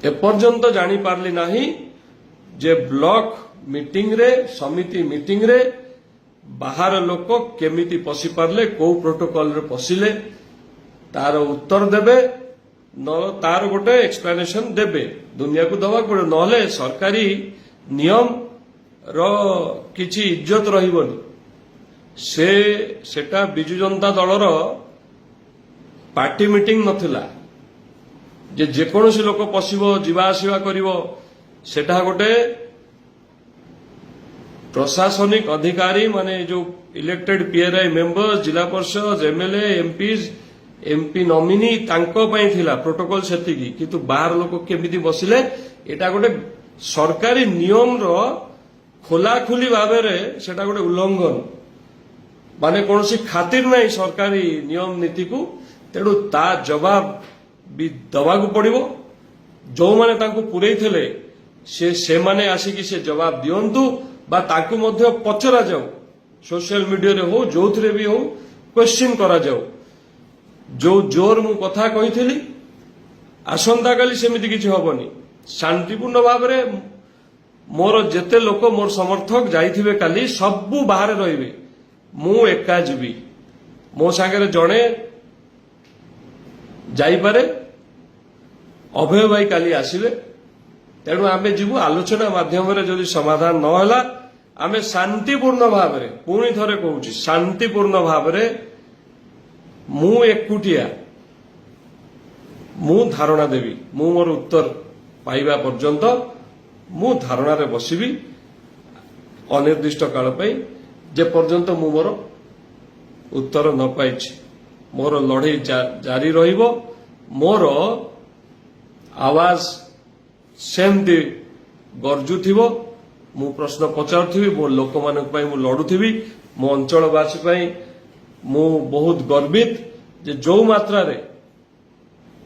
एपर्यंत जानी पारली नाही जे block meeting रे समिति मीटिंग रे बाहर लोक केमिति पशि पारले को प्रोटोकॉल रे पशिले तार उत्तर देबे न तार गोटे एक्सप्लेनेशन देबे दुनिया को दवा पड़े नहले सरकारी नियम रो किछि इज्जत रहिबनी सेटा बिजु जनता दलर पार्टी मीटिंग नथिला जे जेकोसी लोक पशिबो जीवा आसीबा करिवो सेटा गोटे प्रशासनिक अधिकारी माने जो इलेक्टेड पीआरआई मेंबर्स जिला परिषद एमएलए एमपी नॉमिनी तांको पई थिला प्रोटोकॉल सेतिकी किंतु बाहर लोक केमिति बसिले एटा गोटे सरकारी नियम रो खोलाखोली भाबरे सेटा गोटे उल्लंघन माने कोनोसी खातिर नहीं सरकारी नियम नीति को तेणु ता जवाब भी दवाकू पड़िबो जो माने तांको पुरई थिले से माने आसिकी से जवाब दियंतु बा ताकू मध्य पचरा जाऊ सोशल मीडिया रे हो जोथरे भी हो क्वेश्चन करा जाऊ जो जोर मु कथा कहिथिली आसंता काली सेमिति किछि होबनी शांतिपूर्ण भाव रे मोर जेते लोक मोर समर्थक जाइथिबे काली सबु बाहर रहिबे मु एका जीवी मो सागरे जणे जाई पारे अभय भाई काली आसिबे तेणु आमे जीवु आलोचना माध्यम रे जदि समाधान न होला आमे शांतिपूर्ण भाव रे पुणी थरे कहूची शांतिपूर्ण भाव रे मु एकुटिया मु धारणा देवी मु मोर उत्तर पाइबा पर्यंत मु धारणा रे बसिबी अनिर्दिष्ट काल पई जे पर्यंत मु मोर उत्तर न पाइछि मोर लड़ाई जारी रहिबो मोर आवाज सेमती गरजुथिबो मु प्रश्न पचारुथिबी मो लोक मानक पई मु लड़ुथिबी मो अंचलवासी पई मु बहुत गर्वित जे जो मात्रा रे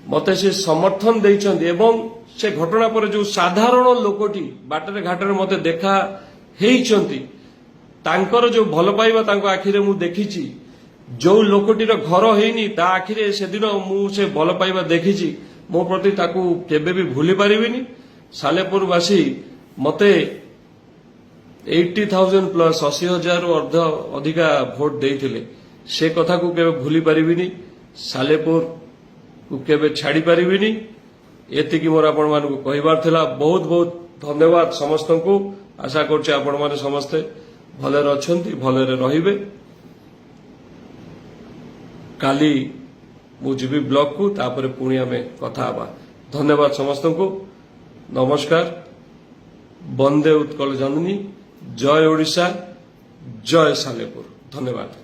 मते से समर्थन देइछन्ती एवं से घटना पर जो साधारण लोकटी बाटरे घाटरे मते देखा हेइछन्ती तांकर जो भल पाइबा तांको आखिरे मु देखिछि जो लोकटीर घर हेइनी ता आखिरे से दिन मु से भल पाइबा देखिछि मो प्रति ताकू केबे भी भूली पारिबिनी सालेपुर वासी मते 80,000 प्लस 80,000 अर्ध अधिका भोट देइथिले से कथा को केबे भूली पारिबिनी सालेपुर को केबे छाड़ी पारिबिनी एतिकी मोर आपण मानकु कहिबार थिला बहुत बहुत धन्यवाद समस्त को आशा करछि आपण माने समस्ते भले अछंती भले रहिबे काली मु जीवी ब्लॉक को तापर पुणी आमे कथा हबा धन्यवाद समस्त को नमस्कार वंदे उत्कल जननी जय ओडिशा जय सालेपुर धन्यवाद।